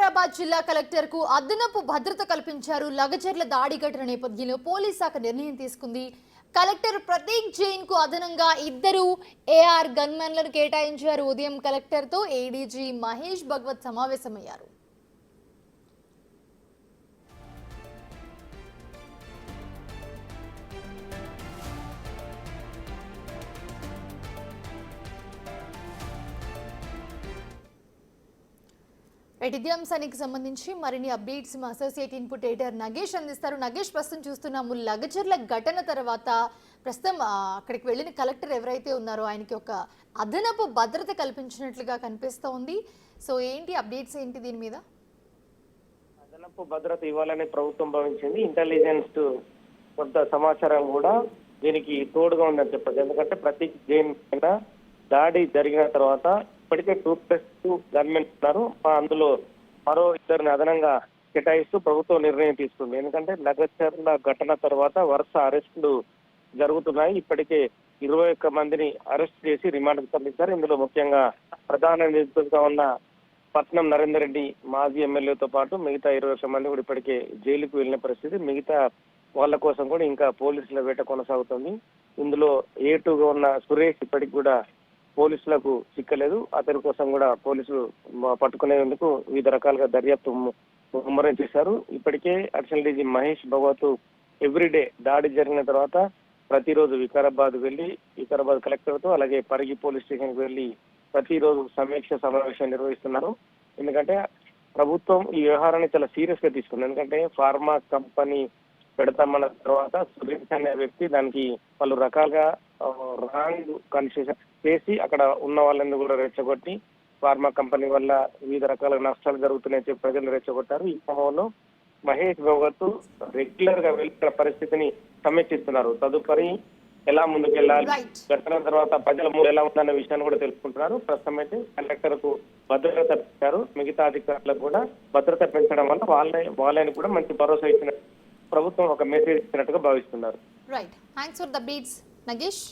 వికారాబాద్ జిల్లా కలెక్టర్ కు అదనపు భద్రత కల్పించారు. లగచర్ల దాడి ఘటన నేపథ్యంలో పోలీస్ శాఖ నిర్ణయం తీసుకుంది. కలెక్టర్ ప్రతీక్ జైన్ కు అదనంగా 2 ఏఆర్ గన్మెన్లను కేటాయించారు. ఉదయం కలెక్టర్ తో ఏడీజీ మహేష్ భగవత్ సమావేశమయ్యారు. ఇదే అంశానికి సంబంధించి మరిన్ని అప్డేట్స్ మా అసోసియేట్ ఇన్పుట్ ఎడిటర్ నగేష్ అందిస్తారు. నగేష్, ప్రస్తుతం చూస్తున్నాము లగచర్ల ఘటన తర్వాత ప్రస్తుతం అక్కడికి వెళ్ళిన కలెక్టర్ ఎవరైతే ఉన్నారో ఆయనకి ఒక అదనపు భద్రత కల్పించినట్లుగా కనిపిస్తూ ఉంది. సో ఏంటి అప్డేట్స్ ఏంటి దీని మీద? అదనపు భద్రత ఇవ్వాలని ప్రభుత్వం భావించింది. ఇంటెలిజెన్స్ కొంత సమాచారం కూడా దీనికి తోడుగా ఉందని చెప్పచ్చు. ఎందుకంటే ప్రతీక్ జైన్ పైన దాడి జరిగిన తర్వాత ఇప్పటికే 2+2 గన్మెన్ ఉన్నారు. అందులో మరో 2 అదనంగా కేటాయిస్తూ ప్రభుత్వం నిర్ణయం తీసుకుంది. ఎందుకంటే లగచర్ల ఘటన తర్వాత వరుస అరెస్టులు జరుగుతున్నాయి. ఇప్పటికే 21 మందిని అరెస్ట్ చేసి రిమాండ్కు తరలించారు. ఇందులో ముఖ్యంగా ప్రధాన నిందితుడిగా ఉన్న పట్నం నరేందర్ రెడ్డి మాజీ ఎమ్మెల్యేతో పాటు మిగతా 21 మంది కూడా ఇప్పటికే జైలుకు వెళ్ళిన పరిస్థితి. మిగతా వాళ్ళ కోసం కూడా ఇంకా పోలీసుల వేట కొనసాగుతుంది. ఇందులో A2గా ఉన్న సురేష్ ఇప్పటికి కూడా పోలీసులకు చిక్కలేదు. అతని కోసం కూడా పోలీసులు పట్టుకునేందుకు వివిధ రకాలుగా దర్యాప్తు ముమ్మరం చేశారు. ఇప్పటికే additional DG Mahesh Bhagwat everyday దాడి జరిగిన తర్వాత ప్రతిరోజు వికారాబాద్ వెళ్లి వికారాబాద్ కలెక్టర్ తో అలాగే పరిగి పోలీస్ స్టేషన్ కి వెళ్లి ప్రతిరోజు సమీక్ష సమావేశం నిర్వహిస్తున్నారు. ఎందుకంటే ప్రభుత్వం ఈ వ్యవహారాన్ని చాలా సీరియస్ గా తీసుకుంది. ఎందుకంటే ఫార్మా కంపెనీ పెడతామన్న తర్వాత సురేష్ అనే వ్యక్తి దానికి పలు రకాలుగా రాంగ్ కన్సెషన్ చేసి అక్కడ ఉన్న వాళ్ళని కూడా రెచ్చగొట్టి ఫార్మా కంపెనీ వల్ల వివిధ రకాల నష్టాలు జరుగుతున్నాయని చెప్పి ప్రజలు రెచ్చగొట్టారు. ఈ క్రమంలో మహేష్ భగవత్ రెగ్యులర్ గా వెళ్ళిన పరిస్థితిని సమీక్షిస్తున్నారు. తదుపరి ఎలా ముందుకెళ్లాలి, ఘటన తర్వాత ప్రజల మూడు ఎలా ఉందన్న విషయాన్ని కూడా తెలుసుకుంటున్నారు. ప్రస్తుతం అయితే కలెక్టర్ కు భద్రత పెంచారు. మిగతా అధికారులకు కూడా భద్రత పెంచడం వల్ల వాళ్ళని కూడా మంచి భరోసా ఇచ్చిన ప్రభుత్వం ఒక మెసేజ్ ఇచ్చినట్టుగా భావిస్తున్నారు. Right, thanks for the updates Nagesh.